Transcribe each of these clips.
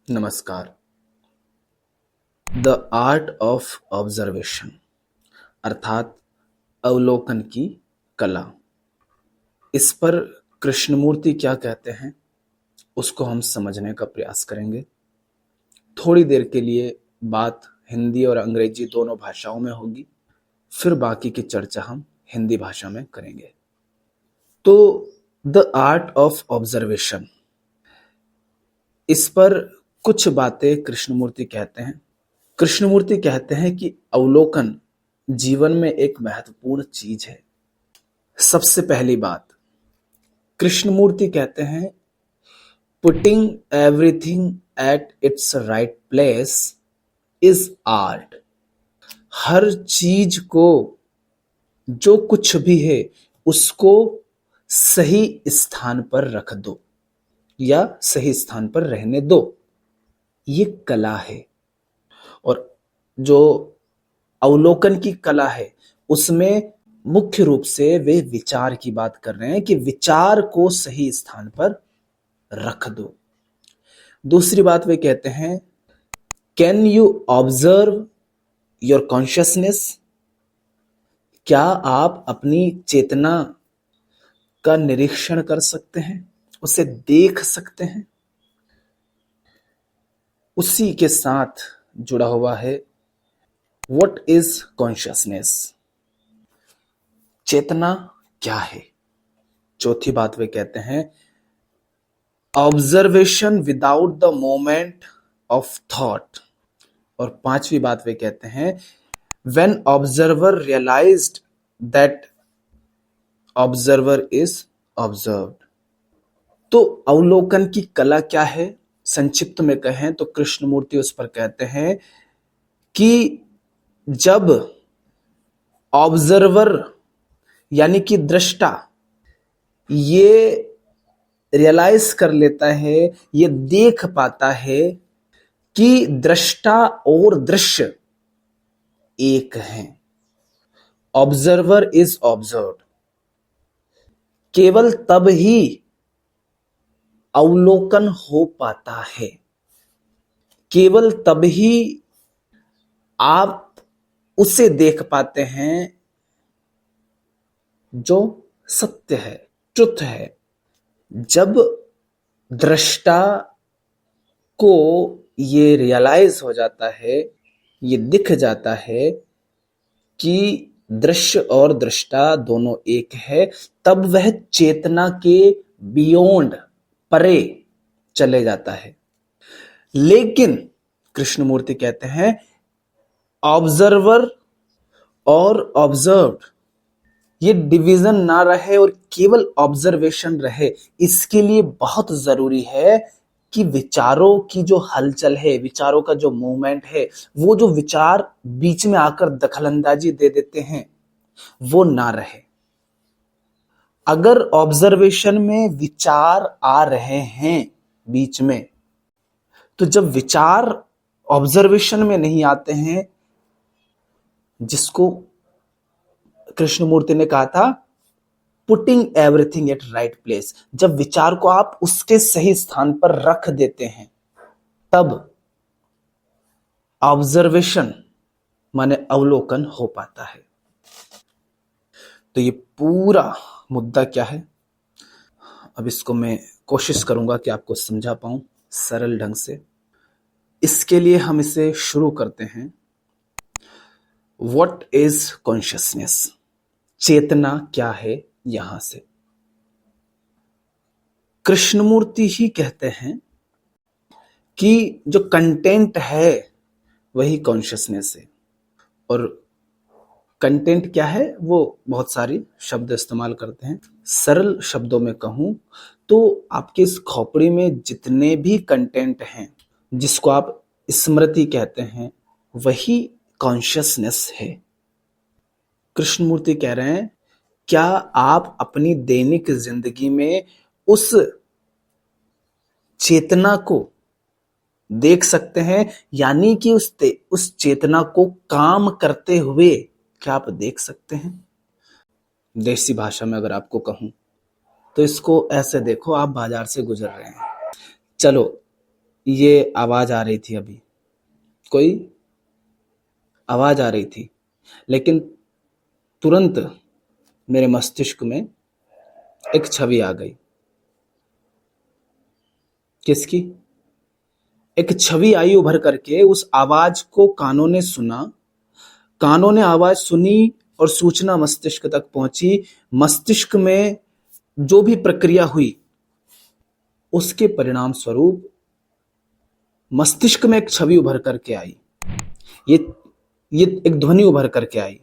नमस्कार। The art of observation अर्थात अवलोकन की कला। इस पर कृष्णमूर्ति क्या कहते हैं उसको हम समझने का प्रयास करेंगे। थोड़ी देर के लिए बात हिंदी और अंग्रेजी दोनों भाषाओं में होगी, फिर बाकी की चर्चा हम हिंदी भाषा में करेंगे। तो द आर्ट ऑफ ऑब्जर्वेशन, इस पर कुछ बातें कृष्णमूर्ति कहते हैं। कृष्णमूर्ति कहते हैं कि अवलोकन जीवन में एक महत्वपूर्ण चीज है। सबसे पहली बात, कृष्णमूर्ति कहते हैं putting everything at its right place is art. हर चीज को, जो कुछ भी है, उसको सही स्थान पर रख दो या सही स्थान पर रहने दो, ये कला है। और जो अवलोकन की कला है उसमें मुख्य रूप से वे विचार की बात कर रहे हैं कि विचार को सही स्थान पर रख दो। दूसरी बात वे कहते हैं, can you observe your consciousness. क्या आप अपनी चेतना का निरीक्षण कर सकते हैं, उसे देख सकते हैं। उसी के साथ जुड़ा हुआ है व्हाट इज कॉन्शियसनेस, चेतना क्या है। चौथी बात वे कहते हैं observation without the moment of thought. और पांचवी बात वे कहते हैं when observer realised that observer is observed. तो अवलोकन की कला क्या है, संक्षिप्त में कहें तो कृष्णमूर्ति उस पर कहते हैं कि जब ऑब्जर्वर यानी कि दृष्टा ये रियलाइज कर लेता है, ये देख पाता है कि दृष्टा और दृश्य एक हैं, ऑब्जर्वर इज ऑब्जर्व्ड, केवल तब ही अवलोकन हो पाता है। केवल तब ही आप उसे देख पाते हैं जो सत्य है, ट्रुथ है। जब दृष्टा को ये रियलाइज हो जाता है, ये दिख जाता है कि दृश्य और दृष्टा दोनों एक है, तब वह चेतना के बियॉन्ड, परे चले जाता है। लेकिन कृष्णमूर्ति कहते हैं ऑब्जर्वर और ऑब्जर्व्ड ये डिवीजन ना रहे और केवल ऑब्जर्वेशन रहे। इसके लिए बहुत जरूरी है कि विचारों की जो हलचल है, विचारों का जो मूवमेंट है, वो जो विचार बीच में आकर दखलंदाजी दे देते हैं, वो ना रहे। अगर ऑब्जर्वेशन में विचार आ रहे हैं बीच में, तो जब विचार ऑब्जर्वेशन में नहीं आते हैं, जिसको कृष्णमूर्ति ने कहा था putting everything eight right place, जब विचार को आप उसके सही स्थान पर रख देते हैं, तब ऑब्जर्वेशन माने अवलोकन हो पाता है। तो ये पूरा मुद्दा क्या है, अब इसको मैं कोशिश करूंगा कि आपको समझा पाऊं सरल ढंग से। इसके लिए हम इसे शुरू करते हैं, व्हाट इज कॉन्शियसनेस, चेतना क्या है। यहां से कृष्णमूर्ति ही कहते हैं कि जो कंटेंट है वही कॉन्शियसनेस है। और कंटेंट क्या है, वो बहुत सारी शब्द इस्तेमाल करते हैं। सरल शब्दों में कहूं तो आपके इस खोपड़ी में जितने भी कंटेंट हैं, जिसको आप स्मृति कहते हैं, वही कॉन्शियसनेस है। कृष्णमूर्ति कह रहे हैं क्या आप अपनी दैनिक जिंदगी में उस चेतना को देख सकते हैं, यानी कि उस चेतना को काम करते हुए क्या आप देख सकते हैं। देसी भाषा में अगर आपको कहूं तो इसको ऐसे देखो, आप बाजार से गुजर रहे हैं, चलो ये आवाज आ रही थी, अभी कोई आवाज आ रही थी, लेकिन तुरंत मेरे मस्तिष्क में एक छवि आ गई। किसकी? एक छवि आई उभर करके, उस आवाज को कानों ने सुना, कानों ने आवाज सुनी और सूचना मस्तिष्क तक पहुंची। मस्तिष्क में जो भी प्रक्रिया हुई उसके परिणाम स्वरूप मस्तिष्क में एक छवि उभर करके आई, ये ये एक ध्वनि उभर करके आई।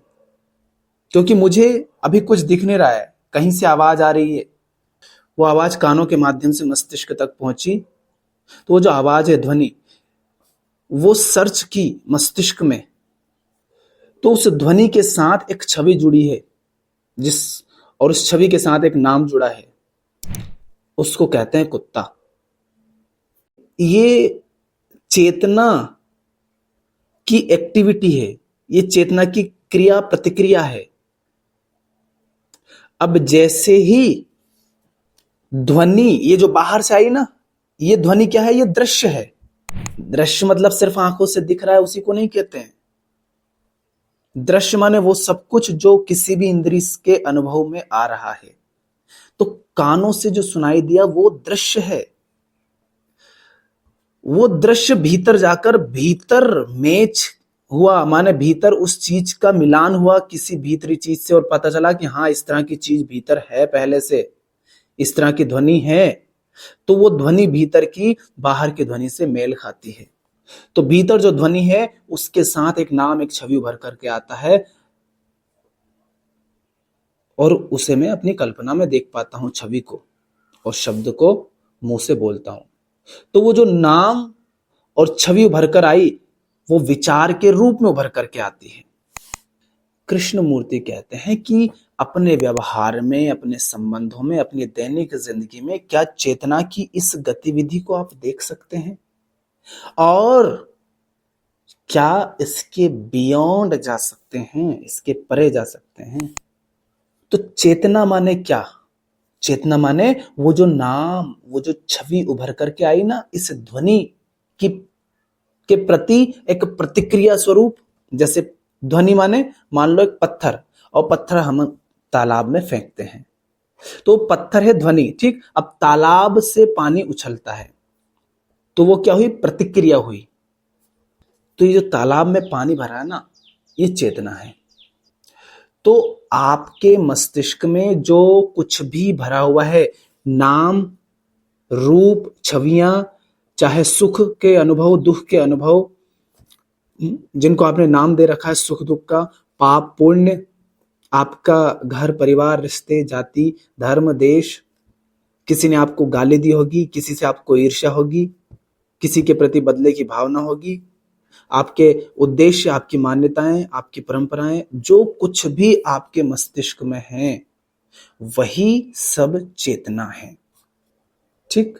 क्योंकि मुझे अभी कुछ दिख नहीं रहा है, कहीं से आवाज आ रही है, वो आवाज कानों के माध्यम से मस्तिष्क तक पहुंची। तो वो जो आवाज है, ध्वनि, वो सर्च की मस्तिष्क में, तो उस ध्वनि के साथ एक छवि जुड़ी है, जिस और उस छवि के साथ एक नाम जुड़ा है, उसको कहते हैं कुत्ता। ये चेतना की एक्टिविटी है, ये चेतना की क्रिया प्रतिक्रिया है। अब जैसे ही ध्वनि ये जो बाहर से आई ना, ये ध्वनि क्या है? ये दृश्य है। दृश्य मतलब सिर्फ आंखों से दिख रहा है उसी को नहीं कहते हैं। दृश्य माने वो सब कुछ जो किसी भी इंद्रिय के अनुभव में आ रहा है। तो कानों से जो सुनाई दिया वो दृश्य है। वो दृश्य भीतर जाकर भीतर मैच हुआ, माने भीतर उस चीज का मिलान हुआ किसी भीतरी चीज से, और पता चला कि हाँ, इस तरह की चीज भीतर है, पहले से इस तरह की ध्वनि है। तो वो ध्वनि भीतर की बाहर की ध्वनि से मेल खाती है। तो भीतर जो ध्वनि है उसके साथ एक नाम, एक छवि उभर करके आता है, और उसे मैं अपनी कल्पना में देख पाता हूं, छवि को, और शब्द को मुंह से बोलता हूं। तो वो जो नाम और छवि उभर कर आई, वो विचार के रूप में उभर करके आती है। कृष्ण मूर्ति कहते हैं कि अपने व्यवहार में, अपने संबंधों में, अपनी दैनिक जिंदगी में क्या चेतना की इस गतिविधि को आप देख सकते हैं? और क्या इसके बियॉन्ड जा सकते हैं, इसके परे जा सकते हैं? तो चेतना माने क्या? चेतना माने वो जो नाम, वो जो छवि उभर करके आई ना, इस ध्वनि की के प्रति एक प्रतिक्रिया स्वरूप। जैसे ध्वनि माने मान लो एक पत्थर, और पत्थर हम तालाब में फेंकते हैं, तो पत्थर है ध्वनि, ठीक। अब तालाब से पानी उछलता है, तो वो क्या हुई? प्रतिक्रिया हुई। तो ये जो तालाब में पानी भरा है ना, ये चेतना है। तो आपके मस्तिष्क में जो कुछ भी भरा हुआ है, नाम, रूप, छवियां, चाहे सुख के अनुभव, दुख के अनुभव, जिनको आपने नाम दे रखा है सुख दुख का, पाप पुण्य, आपका घर परिवार, रिश्ते, जाति, धर्म, देश, किसी ने आपको गाली दी होगी, किसी से आपको ईर्ष्या होगी, किसी के प्रति बदले की भावना होगी, आपके उद्देश्य, आपकी मान्यताएं, आपकी परंपराएं, जो कुछ भी आपके मस्तिष्क में है, वही सब चेतना है, ठीक।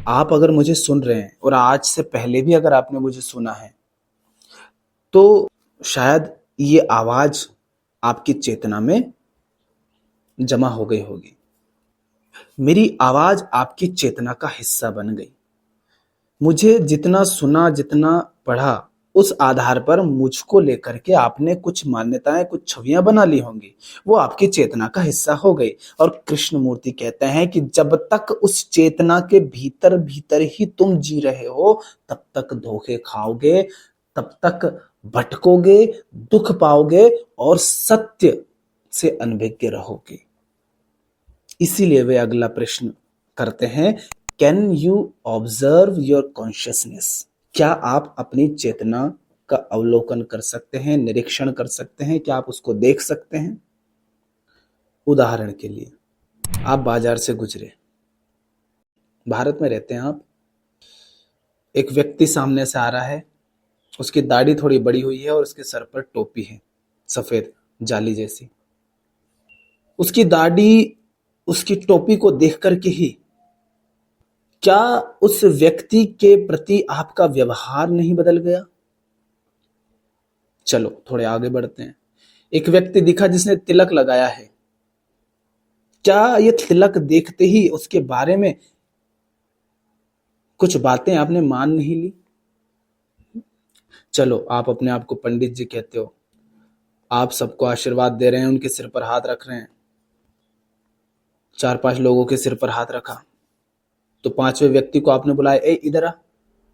आप अगर मुझे सुन रहे हैं, और आज से पहले भी अगर आपने मुझे सुना है, तो शायद ये आवाज आपकी चेतना में जमा हो गई होगी। मेरी आवाज आपकी चेतना का हिस्सा बन गई। मुझे जितना सुना, जितना पढ़ा, उस आधार पर मुझको लेकर के आपने कुछ मान्यताएं, कुछ छवियां बना ली होंगी, वो आपकी चेतना का हिस्सा हो गई। और कृष्ण मूर्ति कहते हैं कि जब तक उस चेतना के भीतर भीतर ही तुम जी रहे हो, तब तक धोखे खाओगे, तब तक भटकोगे, दुख पाओगे, और सत्य से अनभिज्ञ रहोगे। इसीलिए वे अगला प्रश्न करते हैं, can you observe your consciousness? क्या आप अपनी चेतना का अवलोकन कर सकते हैं, निरीक्षण कर सकते हैं? क्या आप उसको देख सकते हैं? उदाहरण के लिए, आप बाजार से गुजरे, भारत में रहते हैं आप, एक व्यक्ति सामने से आ रहा है, उसकी दाढ़ी थोड़ी बड़ी हुई है और उसके सर पर टोपी है, सफेद जाली जैसी। उसकी दाढ़ी, उसकी टोपी को देख करके ही क्या उस व्यक्ति के प्रति आपका व्यवहार नहीं बदल गया? चलो थोड़े आगे बढ़ते हैं। एक व्यक्ति दिखा जिसने तिलक लगाया है, क्या ये तिलक देखते ही उसके बारे में कुछ बातें आपने मान नहीं ली। चलो, आप अपने आप को पंडित जी कहते हो, आप सबको आशीर्वाद दे रहे हैं, उनके सिर पर हाथ रख रहे हैं। 4-5 लोगों के सिर पर हाथ रखा, तो 5वें व्यक्ति को आपने बुलाया, ए इधर आ,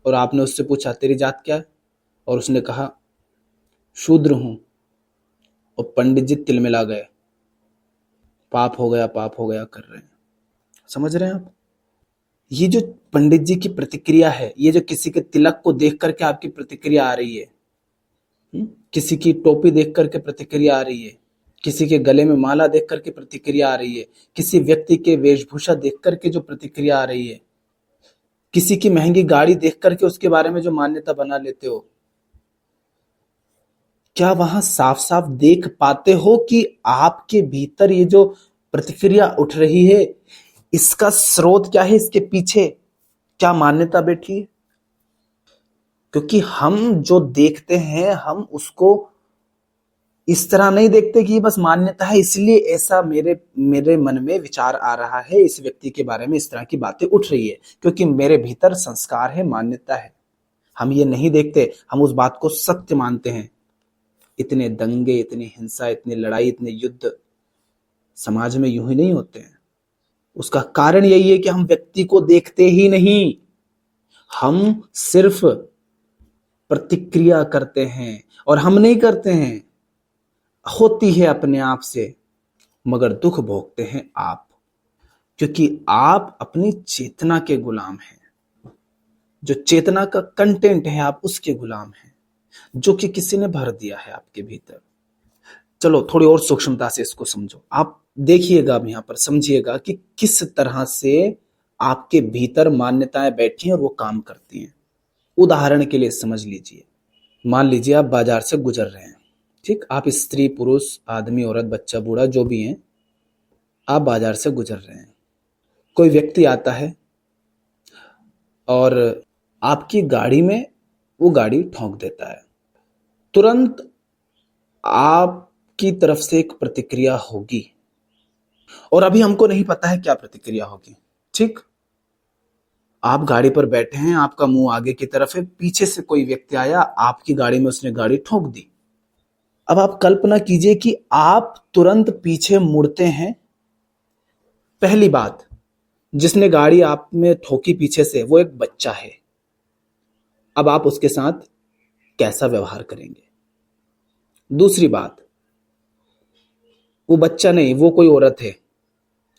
और आपने उससे पूछा तेरी जात क्या है, और उसने कहा शूद्र हूं, और पंडित जी तिलमिला गए, पाप हो गया पाप हो गया कर रहे हैं। समझ रहे हैं आप? ये जो पंडित जी की प्रतिक्रिया है, ये जो किसी के तिलक को देख करके आपकी प्रतिक्रिया आ रही है, किसी की टोपी देख करके प्रतिक्रिया आ रही है, किसी के गले में माला देख करके प्रतिक्रिया आ रही है, किसी व्यक्ति के वेशभूषा देख करके जो प्रतिक्रिया आ रही है, किसी की महंगी गाड़ी देख करके उसके बारे में जो मान्यता बना लेते हो, क्या वहां साफ साफ देख पाते हो कि आपके भीतर ये जो प्रतिक्रिया उठ रही है, इसका स्रोत क्या है, इसके पीछे क्या मान्यता बैठी है? क्योंकि हम जो देखते हैं, हम उसको इस तरह नहीं देखते कि ये बस मान्यता है, इसलिए ऐसा मेरे मन में विचार आ रहा है, इस व्यक्ति के बारे में इस तरह की बातें उठ रही है, क्योंकि मेरे भीतर संस्कार है, मान्यता है। हम ये नहीं देखते, हम उस बात को सत्य मानते हैं। इतने दंगे, इतनी हिंसा, इतनी लड़ाई, इतने युद्ध समाज में यूं ही नहीं होते हैं। उसका कारण यही है कि हम व्यक्ति को देखते ही नहीं, हम सिर्फ प्रतिक्रिया करते हैं, और हम नहीं करते हैं, होती है अपने आप से, मगर दुख भोगते हैं आप, क्योंकि आप अपनी चेतना के गुलाम हैं। जो चेतना का कंटेंट है, आप उसके गुलाम हैं, जो कि किसी ने भर दिया है आपके भीतर। चलो, थोड़ी और सूक्ष्मता से इसको समझो। आप देखिएगा, अब यहां पर समझिएगा कि किस तरह से आपके भीतर मान्यताएं बैठी हैं और वो काम करती हैं। उदाहरण के लिए समझ लीजिए, मान लीजिए आप बाजार से गुजर रहे हैं, ठीक? आप स्त्री पुरुष, आदमी औरत, बच्चा बूढ़ा, जो भी हैं, आप बाजार से गुजर रहे हैं। कोई व्यक्ति आता है और आपकी गाड़ी में वो गाड़ी ठोंक देता है। तुरंत आपकी तरफ से एक प्रतिक्रिया होगी, और अभी हमको नहीं पता है क्या प्रतिक्रिया होगी, ठीक? आप गाड़ी पर बैठे हैं, आपका मुंह आगे की तरफ है, पीछे से कोई व्यक्ति आया, आपकी गाड़ी में उसने गाड़ी ठोक दी। अब आप कल्पना कीजिए कि आप तुरंत पीछे मुड़ते हैं। पहली बात, जिसने गाड़ी आप में ठोकी पीछे से, वो एक बच्चा है। अब आप उसके साथ कैसा व्यवहार करेंगे? दूसरी बात, वो बच्चा नहीं, वो कोई औरत है,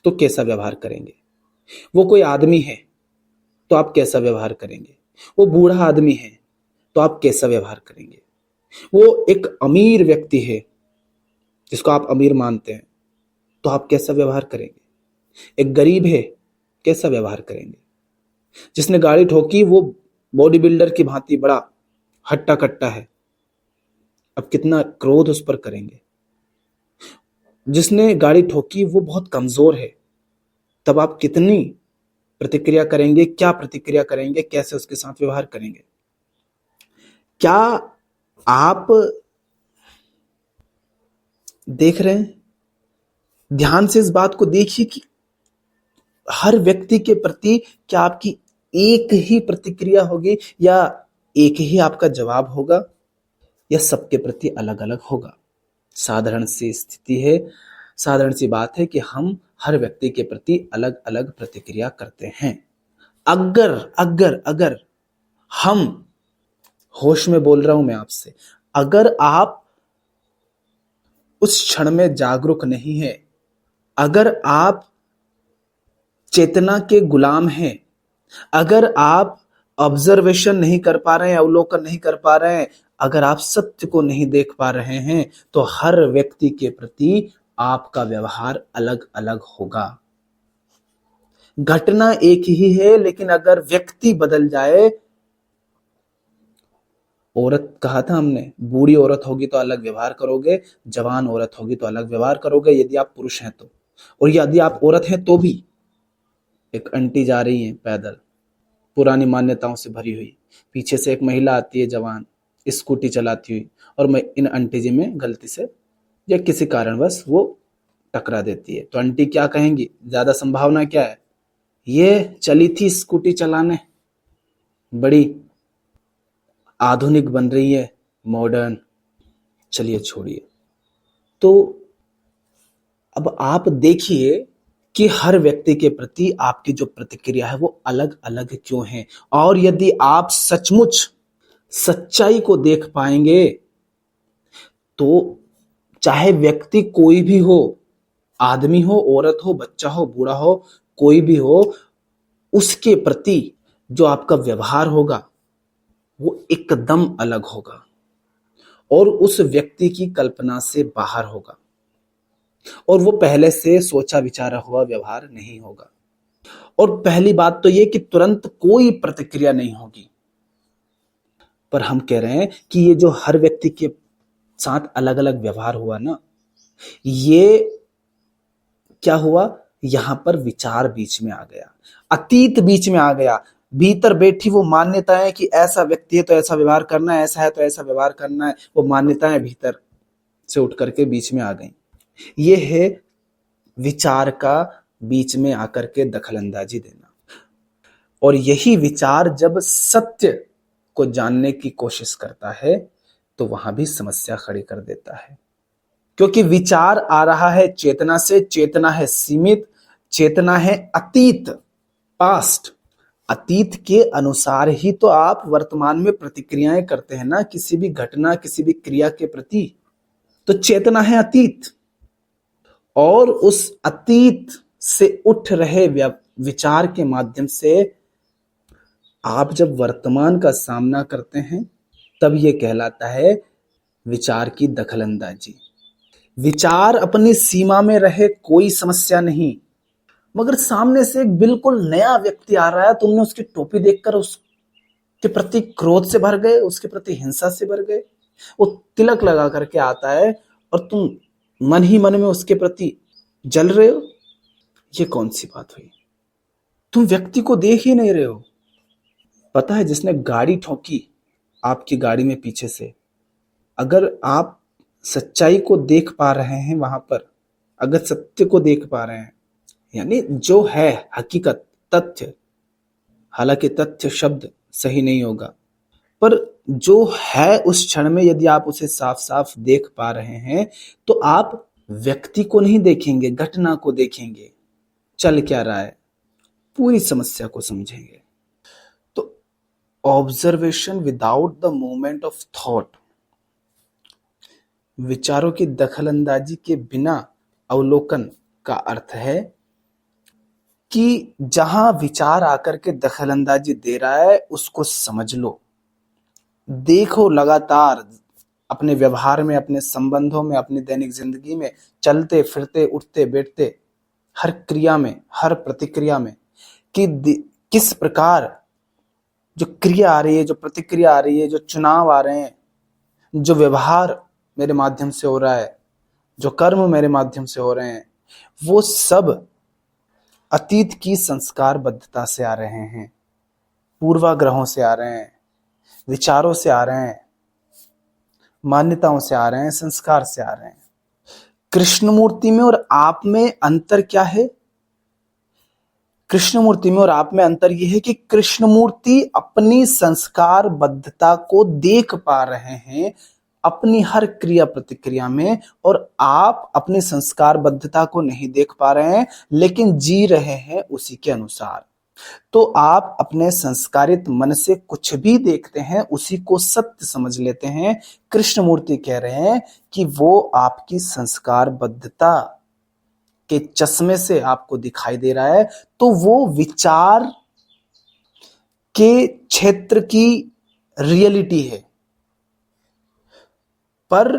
तो कैसा व्यवहार करेंगे? वो कोई आदमी है, तो आप कैसा व्यवहार करेंगे? वो बूढ़ा आदमी है, तो आप कैसा व्यवहार करेंगे? वो एक अमीर व्यक्ति है, जिसको आप अमीर मानते हैं, तो आप कैसा व्यवहार करेंगे? एक गरीब है, कैसा व्यवहार करेंगे? जिसने गाड़ी ठोकी वो बॉडी बिल्डर की भांति बड़ा हट्टा कट्टा है, अब कितना क्रोध उस पर करेंगे? जिसने गाड़ी ठोकी वो बहुत कमजोर है, तब आप कितनी प्रतिक्रिया करेंगे? क्या प्रतिक्रिया करेंगे? कैसे उसके साथ व्यवहार करेंगे? क्या आप देख रहे हैं? ध्यान से इस बात को देखिए कि हर व्यक्ति के प्रति क्या आपकी एक ही प्रतिक्रिया होगी, या एक ही आपका जवाब होगा, या सबके प्रति अलग अलग होगा? साधारण सी स्थिति है, साधारण सी बात है कि हम हर व्यक्ति के प्रति अलग अलग प्रतिक्रिया करते हैं। अगर अगर अगर हम, होश में बोल रहा हूं मैं आपसे, अगर आप उस क्षण में जागरूक नहीं है, अगर आप चेतना के गुलाम हैं, अगर आप ऑब्जर्वेशन नहीं कर पा रहे हैं, अवलोकन नहीं कर पा रहे हैं, अगर आप सत्य को नहीं देख पा रहे हैं, तो हर व्यक्ति के प्रति आपका व्यवहार अलग अलग होगा। घटना एक ही है, लेकिन अगर व्यक्ति बदल जाए, औरत कहा था हमने, बूढ़ी औरत होगी तो अलग व्यवहार करोगे, जवान औरत होगी तो अलग व्यवहार करोगे, यदि आप पुरुष हैं तो, और यदि आप औरत हैं तो भी। एक आंटी जा रही है पैदल, पुरानी मान्यताओं से भरी हुई, पीछे से एक महिला आती है जवान, स्कूटी चलाती हुई, और मैं इन आंटी जी में गलती से या किसी कारणवश वो टकरा देती है, तो आंटी क्या कहेंगी? ज्यादा संभावना क्या है, ये चली थी स्कूटी चलाने, बड़ी आधुनिक बन रही है, मॉडर्न। चलिए छोड़िए। तो अब आप देखिए कि हर व्यक्ति के प्रति आपकी जो प्रतिक्रिया है वो अलग अलग क्यों है। और यदि आप सचमुच सच्चाई को देख पाएंगे तो चाहे व्यक्ति कोई भी हो, आदमी हो, औरत हो, बच्चा हो, बूढ़ा हो, कोई भी हो, उसके प्रति जो आपका व्यवहार होगा वो एकदम अलग होगा और उस व्यक्ति की कल्पना से बाहर होगा और वो पहले से सोचा विचारा हुआ व्यवहार नहीं होगा। और पहली बात तो ये कि तुरंत कोई प्रतिक्रिया नहीं होगी। पर हम कह रहे हैं कि ये जो हर व्यक्ति के साथ अलग अलग व्यवहार हुआ ना, ये क्या हुआ, यहां पर विचार बीच में आ गया, अतीत बीच में आ गया। भीतर बैठी वो मान्यताएं कि ऐसा व्यक्ति है तो ऐसा व्यवहार करना है, ऐसा है तो ऐसा व्यवहार करना है, वो मान्यताएं भीतर से उठ करके बीच में आ गई। ये है विचार का बीच में आकर के दखलंदाजी देना। और यही विचार जब सत्य को जानने की कोशिश करता है तो वहां भी समस्या खड़ी कर देता है, क्योंकि विचार आ रहा है चेतना से, चेतना है सीमित, चेतना है अतीत, पास्ट। अतीत के अनुसार ही तो आप वर्तमान में प्रतिक्रियाएं करते हैं ना, किसी भी घटना, किसी भी क्रिया के प्रति। तो चेतना है अतीत और उस अतीत से उठ रहे विचार के माध्यम से आप जब वर्तमान का सामना करते हैं तब ये कहलाता है विचार की दखलंदाजी। विचार अपनी सीमा में रहे कोई समस्या नहीं, मगर सामने से एक बिल्कुल नया व्यक्ति आ रहा है, तुमने उसकी टोपी देखकर उसके प्रति क्रोध से भर गए, उसके प्रति हिंसा से भर गए। वो तिलक लगा करके आता है और तुम मन ही मन में उसके प्रति जल रहे हो। ये कौन सी बात हुई? तुम व्यक्ति को देख ही नहीं रहे हो। पता है, जिसने गाड़ी ठोकी आपकी गाड़ी में पीछे से, अगर आप सच्चाई को देख पा रहे हैं वहां पर, अगर सत्य को देख पा रहे हैं, यानी जो है हकीकत, तथ्य, हालांकि तथ्य शब्द सही नहीं होगा, पर जो है उस क्षण में यदि आप उसे साफ साफ देख पा रहे हैं तो आप व्यक्ति को नहीं देखेंगे, घटना को देखेंगे, चल क्या रहा है, पूरी समस्या को समझेंगे। तो observation without the movement of thought, विचारों की दखलंदाजी के बिना अवलोकन का अर्थ है कि जहां विचार आकर के दखलंदाजी दे रहा है उसको समझ लो, देखो, लगातार अपने व्यवहार में, अपने संबंधों में, अपनी दैनिक जिंदगी में, चलते फिरते, उठते बैठते, हर क्रिया में, हर प्रतिक्रिया में, कि किस प्रकार जो क्रिया आ रही है, जो प्रतिक्रिया आ रही है, जो चुनाव आ रहे हैं, जो व्यवहार मेरे माध्यम से हो रहा है, जो कर्म मेरे माध्यम से हो रहे हैं, वो सब अतीत की संस्कारबद्धता से आ रहे हैं, पूर्वाग्रहों से आ रहे हैं, विचारों से आ रहे हैं, मान्यताओं से आ रहे हैं, संस्कार से आ रहे हैं। कृष्णमूर्ति में और आप में अंतर क्या है? कृष्णमूर्ति में और आप में अंतर यह है कि कृष्णमूर्ति अपनी संस्कारबद्धता को देख पा रहे हैं अपनी हर क्रिया प्रतिक्रिया में, और आप अपनी संस्कारबद्धता को नहीं देख पा रहे हैं लेकिन जी रहे हैं उसी के अनुसार। तो आप अपने संस्कारित मन से कुछ भी देखते हैं उसी को सत्य समझ लेते हैं। कृष्णमूर्ति कह रहे हैं कि वो आपकी संस्कारबद्धता के चश्मे से आपको दिखाई दे रहा है, तो वो विचार के क्षेत्र की रियलिटी है, पर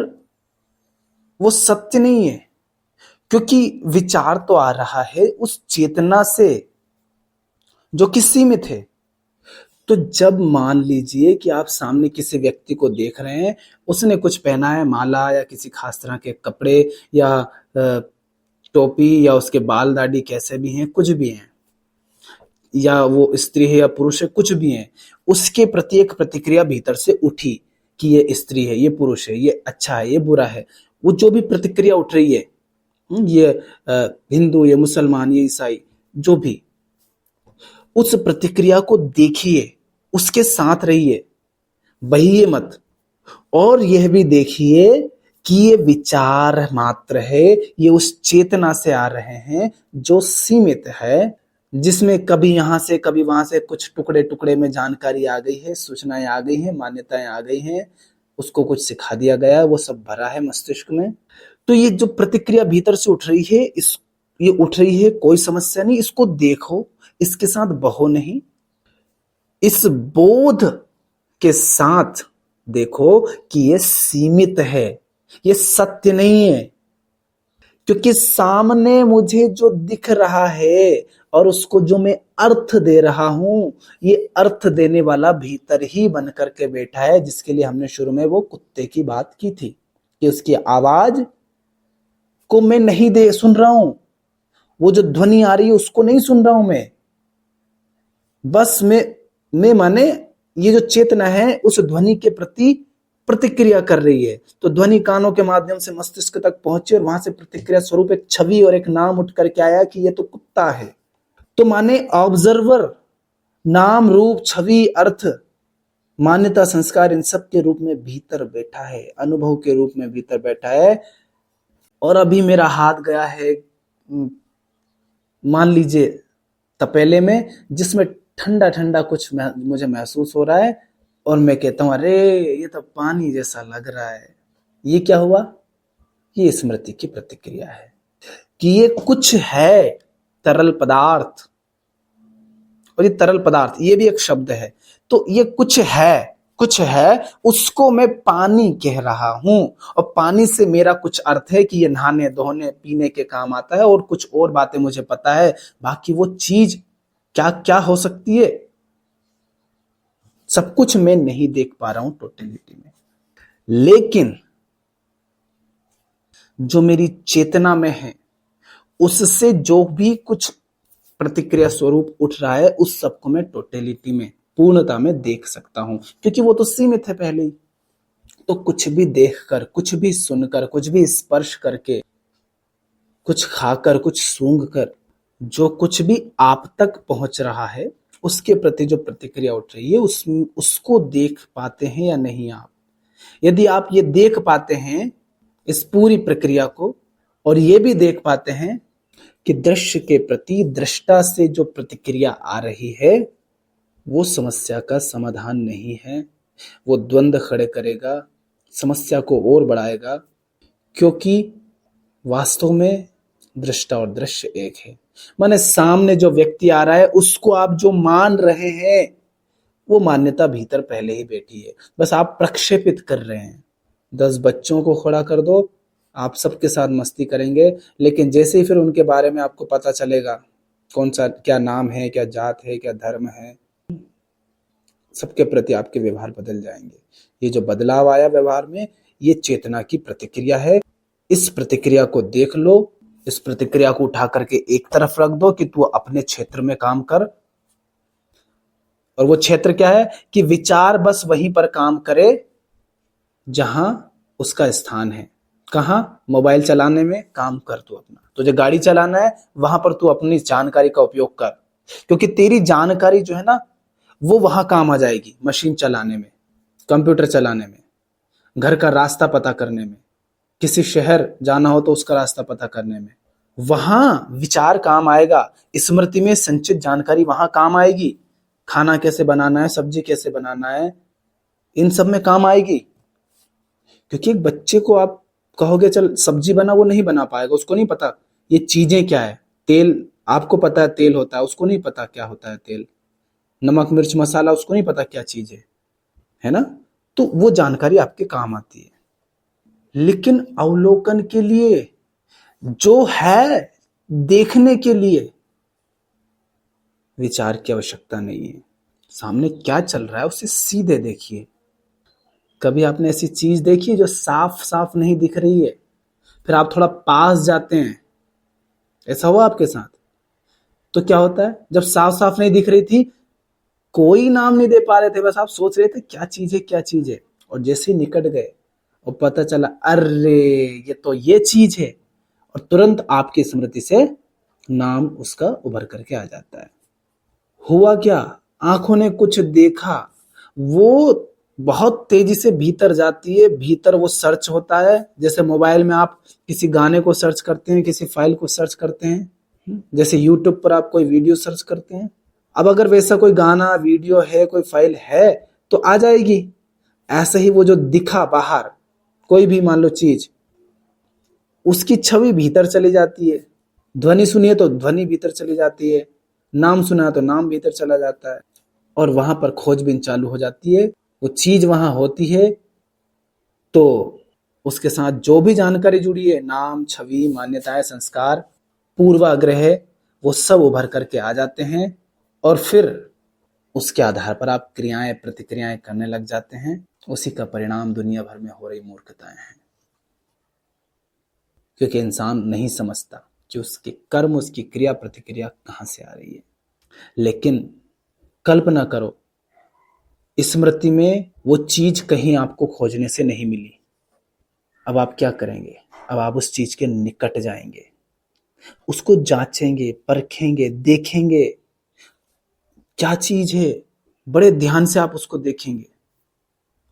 वो सत्य नहीं है, क्योंकि विचार तो आ रहा है उस चेतना से जो कि सीमित है। तो जब मान लीजिए कि आप सामने किसी व्यक्ति को देख रहे हैं, उसने कुछ पहना है, माला या किसी खास तरह के कपड़े या टोपी, या उसके बाल दाढ़ी कैसे भी हैं, कुछ भी हैं, या वो स्त्री है या पुरुष है, कुछ भी हैं, उसके प्रति एक प्रतिक्रिया भीतर से उठी कि ये स्त्री है, ये पुरुष है, ये अच्छा है, ये बुरा है। वो जो भी प्रतिक्रिया उठ रही है, ये हिंदू, ये मुसलमान, ये ईसाई, जो भी, उस प्रतिक्रिया को देखिए उसके साथ रहिए, बहिए मत। और यह भी देखिए कि ये विचार मात्र है, ये उस चेतना से आ रहे हैं जो सीमित है, जिसमें कभी यहां से कभी वहां से कुछ टुकड़े टुकड़े में जानकारी आ गई है, सूचनाएं आ गई हैं, मान्यताएं आ गई हैं, उसको कुछ सिखा दिया गया है, वो सब भरा है मस्तिष्क में। तो ये जो प्रतिक्रिया भीतर से उठ रही है, इस ये उठ रही है, कोई समस्या नहीं, इसको देखो, इसके साथ बहो नहीं, इस बोध के साथ देखो कि ये सीमित है, ये सत्य नहीं है। क्योंकि सामने मुझे जो दिख रहा है और उसको जो मैं अर्थ दे रहा हूं, ये अर्थ देने वाला भीतर ही बन करके बैठा है, जिसके लिए हमने शुरू में वो कुत्ते की बात की थी कि उसकी आवाज को मैं नहीं दे सुन रहा हूं, वो जो ध्वनि आ रही है उसको नहीं सुन रहा हूं मैं, बस मैं माने ये जो चेतना है उस ध्वनि के प्रति प्रतिक्रिया कर रही है। तो ध्वनि कानों के माध्यम से मस्तिष्क तक पहुंची और वहां से प्रतिक्रिया स्वरूप एक छवि और एक नाम उठ करके आया कि ये तो कुत्ता है। तो माने ऑब्जर्वर नाम रूप छवि अर्थ मान्यता संस्कार इन सब के रूप में भीतर बैठा है, अनुभव के रूप में भीतर बैठा है। और अभी मेरा हाथ गया है मान लीजिए तपेले में, जिसमें ठंडा ठंडा कुछ मुझे महसूस हो रहा है, और मैं कहता हूं अरे ये तो पानी जैसा लग रहा है। ये क्या हुआ? ये स्मृति की प्रतिक्रिया है कि ये कुछ है, तरल पदार्थ। और ये तरल पदार्थ ये भी एक शब्द है। तो ये कुछ है, उसको मैं पानी कह रहा हूं, और पानी से मेरा कुछ अर्थ है कि ये नहाने धोने पीने के काम आता है, और कुछ और बातें मुझे पता है। बाकी वो चीज क्या क्या हो सकती है, सब कुछ मैं नहीं देख पा रहा हूं टोटलिटी में। लेकिन जो मेरी चेतना में है, उससे जो भी कुछ प्रतिक्रिया स्वरूप उठ रहा है, उस सबको मैं टोटलिटी में पूर्णता में देख सकता हूं, क्योंकि वो तो सीमित है पहले ही। तो कुछ भी देखकर, कुछ भी सुनकर, कुछ भी स्पर्श करके, कुछ खाकर, कुछ सूंघकर, जो कुछ भी आप तक पहुंच रहा है, उसके प्रति जो प्रतिक्रिया उठ रही है, उसको देख पाते हैं या नहीं आप? यदि आप ये देख पाते हैं इस पूरी प्रक्रिया को, और ये भी देख पाते हैं कि दृश्य के प्रति दृष्टा से जो प्रतिक्रिया आ रही है, वो समस्या का समाधान नहीं है, वो द्वंद्व खड़े करेगा, समस्या को और बढ़ाएगा। क्योंकि वास्तव में दृष्टा और दृश्य एक है। माने सामने जो व्यक्ति आ रहा है, उसको आप जो मान रहे हैं, वो मान्यता भीतर पहले ही बैठी है, बस आप प्रक्षेपित कर रहे हैं। 10 बच्चों को खड़ा कर दो, आप सबके साथ मस्ती करेंगे, लेकिन जैसे ही फिर उनके बारे में आपको पता चलेगा, कौन सा क्या नाम है, क्या जात है, क्या धर्म है, सबके प्रति आपके व्यवहार बदल जाएंगे। ये जो बदलाव आया व्यवहार में, ये चेतना की प्रतिक्रिया है। इस प्रतिक्रिया को देख लो, इस प्रतिक्रिया को उठा करके एक तरफ रख दो कि तू अपने क्षेत्र में काम कर। और वो क्षेत्र क्या है कि विचार बस वहीं पर काम करे जहां उसका स्थान है। कहां? मोबाइल चलाने में काम कर तू अपना। तुझे गाड़ी चलाना है, वहां पर तू अपनी जानकारी का उपयोग कर, क्योंकि तेरी जानकारी जो है ना, वो वहां काम आ जाएगी। मशीन चलाने में, कंप्यूटर चलाने में, घर का रास्ता पता करने में, किसी शहर जाना हो तो उसका रास्ता पता करने में, वहां विचार काम आएगा। स्मृति में संचित जानकारी वहां काम आएगी। खाना कैसे बनाना है, सब्जी कैसे बनाना है, इन सब में काम आएगी। क्योंकि एक बच्चे को आप कहोगे चल सब्जी बना, वो नहीं बना पाएगा, उसको नहीं पता ये चीजें क्या है। तेल आपको पता है तेल होता है, उसको नहीं पता क्या होता है तेल। नमक मिर्च मसाला, उसको नहीं पता क्या चीज है ना? तो वो जानकारी आपके काम आती है। लेकिन अवलोकन के लिए, जो है देखने के लिए, विचार की आवश्यकता नहीं है। सामने क्या चल रहा है उसे सीधे देखिए। कभी आपने ऐसी चीज देखी जो साफ साफ नहीं दिख रही है, फिर आप थोड़ा पास जाते हैं, ऐसा हुआ आपके साथ? तो क्या होता है, जब साफ साफ नहीं दिख रही थी, कोई नाम नहीं दे पा रहे थे, बस आप सोच रहे थे क्या चीज है क्या चीज है, और जैसे ही निकट गए और पता चला अरे ये तो ये चीज है, और तुरंत आपकी स्मृति से नाम उसका उभर करके आ जाता है। हुआ क्या? आंखों ने कुछ देखा, वो बहुत तेजी से भीतर जाती है। भीतर वो सर्च होता है, जैसे मोबाइल में आप किसी गाने को सर्च करते हैं, किसी फाइल को सर्च करते हैं, जैसे यूट्यूब पर आप कोई वीडियो सर्च करते हैं। अब अगर वैसा कोई गाना, वीडियो है, कोई फाइल है तो आ जाएगी। ऐसे ही वो जो दिखा बाहर कोई भी मान लो चीज, उसकी छवि भीतर चली जाती है। ध्वनि सुनिए तो ध्वनि भीतर चली जाती है, नाम सुना तो नाम भीतर चला जाता है, और वहां पर खोजबीन चालू हो जाती है। वो चीज वहां होती है तो उसके साथ जो भी जानकारी जुड़ी है, नाम, छवि, मान्यताएं, संस्कार, पूर्वाग्रह, वो सब उभर करके आ जाते हैं। और फिर उसके आधार पर आप क्रियाएं, प्रतिक्रियाएं करने लग जाते हैं। उसी का परिणाम दुनिया भर में हो रही मूर्खताएं हैं, क्योंकि इंसान नहीं समझता कि उसके कर्म, उसकी क्रिया प्रतिक्रिया कहां से आ रही है। लेकिन कल्पना करो, स्मृति में वो चीज कहीं आपको खोजने से नहीं मिली। अब आप क्या करेंगे? अब आप उस चीज के निकट जाएंगे, उसको जांचेंगे, परखेंगे, देखेंगे क्या चीज है। बड़े ध्यान से आप उसको देखेंगे,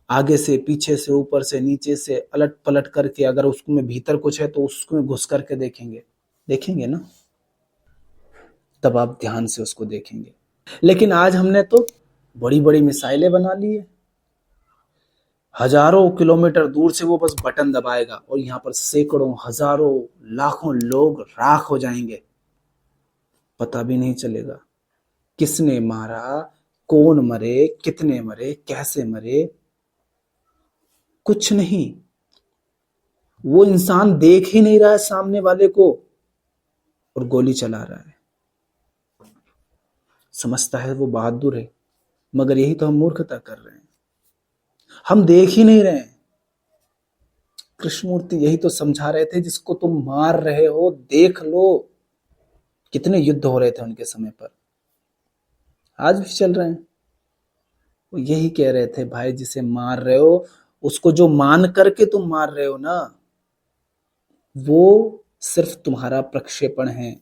आगे से, पीछे से, ऊपर से, नीचे से, अलट पलट करके। अगर उसमें भीतर कुछ है तो उसमें घुस करके देखेंगे, देखेंगे ना, तब आप ध्यान से उसको देखेंगे। लेकिन आज हमने तो बड़ी बड़ी मिसाइलें बना ली है, हजारों किलोमीटर दूर से वो बस बटन दबाएगा और यहाँ पर सैकड़ों, हजारों, लाखों लोग राख हो जाएंगे, पता भी नहीं चलेगा किसने मारा, कौन मरे, कितने मरे, कैसे मरे, कुछ नहीं। वो इंसान देख ही नहीं रहा है सामने वाले को और गोली चला रहा है, समझता है वो बहादुर है। मगर यही तो हम मूर्खता कर रहे हैं, हम देख ही नहीं रहे हैं। कृष्णमूर्ति यही तो समझा रहे थे, जिसको तुम मार रहे हो देख लो। कितने युद्ध हो रहे थे उनके समय पर, आज भी चल रहे हैं। वो यही कह रहे थे, भाई जिसे मार रहे हो उसको जो मान करके तुम मार रहे हो ना, वो सिर्फ तुम्हारा प्रक्षेपण है।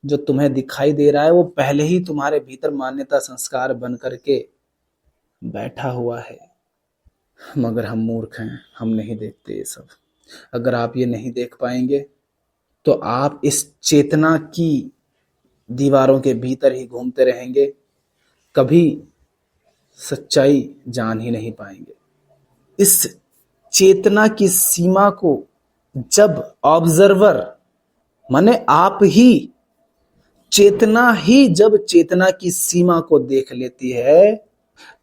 जो तुम्हें दिखाई दे रहा है वो पहले ही तुम्हारे भीतर मान्यता, संस्कार बन करके बैठा हुआ है। मगर हम मूर्ख हैं, हम नहीं देखते ये सब। अगर आप ये नहीं देख पाएंगे तो आप इस चेतना की दीवारों के भीतर ही घूमते रहेंगे, कभी सच्चाई जान ही नहीं पाएंगे। इस चेतना की सीमा को जब ऑब्जर्वर, माने आप ही, चेतना ही जब चेतना की सीमा को देख लेती है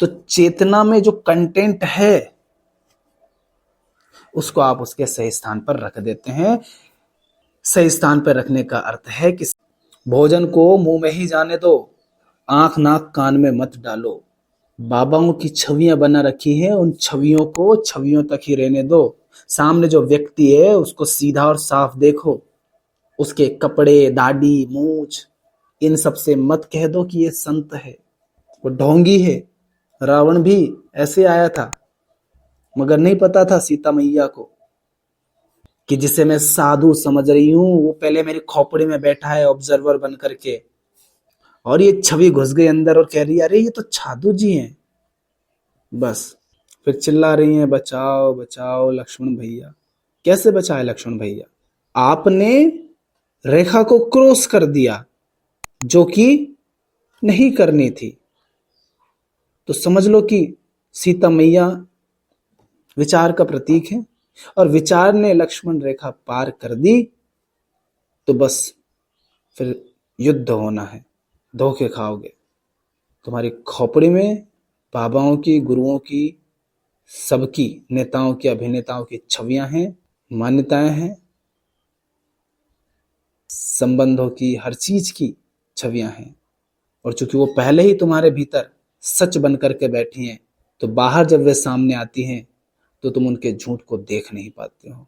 तो चेतना में जो कंटेंट है उसको आप उसके सही स्थान पर रख देते हैं। सही स्थान पर रखने का अर्थ है कि भोजन को मुंह में ही जाने दो, आंख नाक कान में मत डालो। बाबाओं की छवियां बना रखी हैं, उन छवियों को छवियों तक ही रहने दो। सामने जो व्यक्ति है उसको सीधा और साफ देखो, उसके कपड़े, दाढ़ी, मूछ, इन सब से मत कह दो कि ये संत है, वो ढोंगी है। रावण भी ऐसे आया था, मगर नहीं पता था सीता मैया को कि जिसे मैं साधु समझ रही हूं वो पहले मेरे खोपड़े में बैठा है ऑब्जर्वर बन करके, और ये छवि घुस गई अंदर और कह रही है अरे ये तो साधु जी हैं। बस फिर चिल्ला रही हैं बचाओ बचाओ लक्ष्मण भैया। कैसे बचाए लक्ष्मण भैया? आपने रेखा को क्रॉस कर दिया जो कि नहीं करनी थी। तो समझ लो कि सीता मैया विचार का प्रतीक है, और विचार ने लक्ष्मण रेखा पार कर दी तो बस फिर युद्ध होना है, धोखे खाओगे। तुम्हारी खोपड़ी में बाबाओं की, गुरुओं की, सबकी, नेताओं की, अभिनेताओं की छवियां हैं, मान्यताएं हैं, संबंधों की, हर चीज की छवियां हैं। और चूंकि वो पहले ही तुम्हारे भीतर सच बन करके बैठी हैं तो बाहर जब वे सामने आती हैं तो तुम उनके झूठ को देख नहीं पाते हो।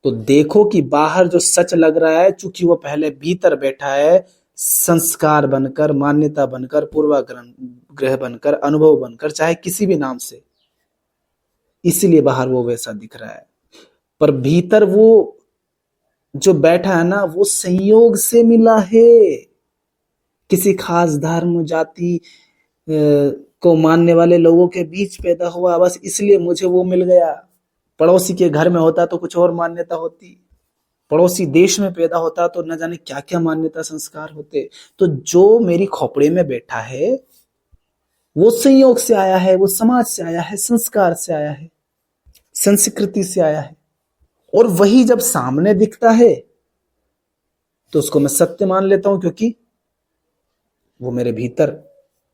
तो देखो कि बाहर जो सच लग रहा है, चूंकि वो पहले भीतर बैठा है, संस्कार बनकर, मान्यता बनकर, पूर्वाग्रह बनकर, अनुभव बनकर, चाहे किसी भी नाम से, इसीलिए बाहर वो वैसा दिख रहा है। पर भीतर वो जो बैठा है ना, वो संयोग से मिला है। किसी खास धर्म, जाति, को मानने वाले लोगों के बीच पैदा हुआ, बस इसलिए मुझे वो मिल गया। पड़ोसी के घर में होता तो कुछ और मान्यता होती, पड़ोसी देश में पैदा होता तो न जाने क्या क्या मान्यता संस्कार होते। तो जो मेरी खोपड़ी में बैठा है वो संयोग से आया है, वो समाज से आया है, संस्कार से आया है, संस्कृति से आया है। और वही जब सामने दिखता है तो उसको मैं सत्य मान लेता हूं, क्योंकि वो मेरे भीतर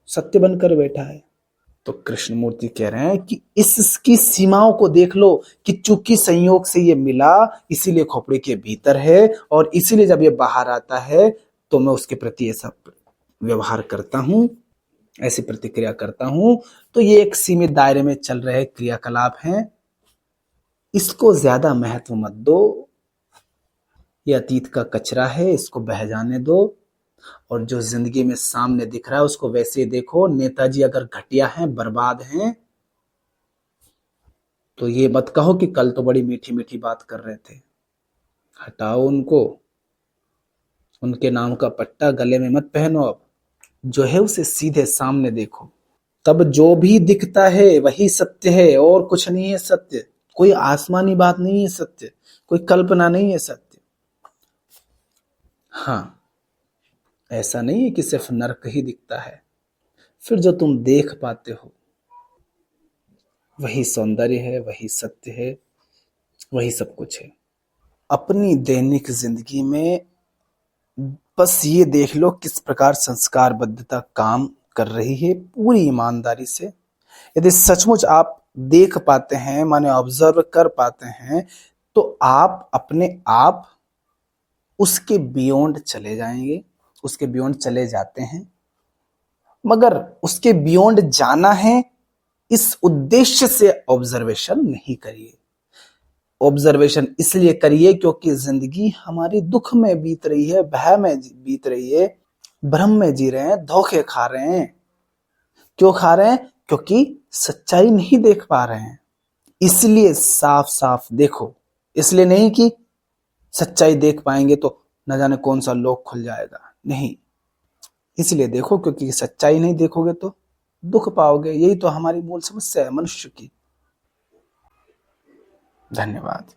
सत्य बनकर बैठा है। तो कृष्णमूर्ति कह रहे हैं कि इसकी सीमाओं को देख लो कि चूंकि संयोग से ये मिला, इसीलिए खोपड़ी के भीतर है, और इसीलिए जब ये बाहर आता है तो मैं उसके प्रति ऐसा व्यवहार करता हूं, ऐसी प्रतिक्रिया करता हूं। तो ये एक सीमित दायरे में चल रहे क्रियाकलाप हैं, इसको ज्यादा महत्व मत दो। ये अतीत का कचरा है, इसको बह जाने दो। और जो जिंदगी में सामने दिख रहा है उसको वैसे ही देखो। नेताजी अगर घटिया हैं, बर्बाद हैं, तो ये मत कहो कि कल तो बड़ी मीठी मीठी बात कर रहे थे। हटाओ उनको, उनके नाम का पट्टा गले में मत पहनो। अब जो है उसे सीधे सामने देखो, तब जो भी दिखता है वही सत्य है, और कुछ नहीं है सत्य। कोई आसमानी बात नहीं है सत्य, कोई कल्पना नहीं है सत्य। हाँ, ऐसा नहीं है कि सिर्फ नरक ही दिखता है, फिर जो तुम देख पाते हो वही सौंदर्य है, वही सत्य है, वही सब कुछ है। अपनी दैनिक जिंदगी में बस ये देख लो किस प्रकार संस्कारबद्धता काम कर रही है, पूरी ईमानदारी से। यदि सचमुच आप देख पाते हैं, माने ऑब्जर्व कर पाते हैं, तो आप अपने आप उसके बियॉन्ड चले जाएंगे, उसके बियॉन्ड चले जाते हैं। मगर उसके बियॉन्ड जाना है, इस उद्देश्य से ऑब्जर्वेशन नहीं करिए। ऑब्जर्वेशन इसलिए करिए क्योंकि जिंदगी हमारी दुख में बीत रही है, भय में बीत रही है, भ्रम में जी रहे हैं, धोखे खा रहे हैं। क्यों खा रहे हैं? क्योंकि सच्चाई नहीं देख पा रहे हैं। इसलिए साफ साफ देखो, इसलिए नहीं कि सच्चाई देख पाएंगे तो न जाने कौन सा लोक खुल जाएगा, नहीं। इसलिए देखो क्योंकि सच्चाई नहीं देखोगे तो दुख पाओगे। यही तो हमारी मूल समस्या है मनुष्य की। धन्यवाद।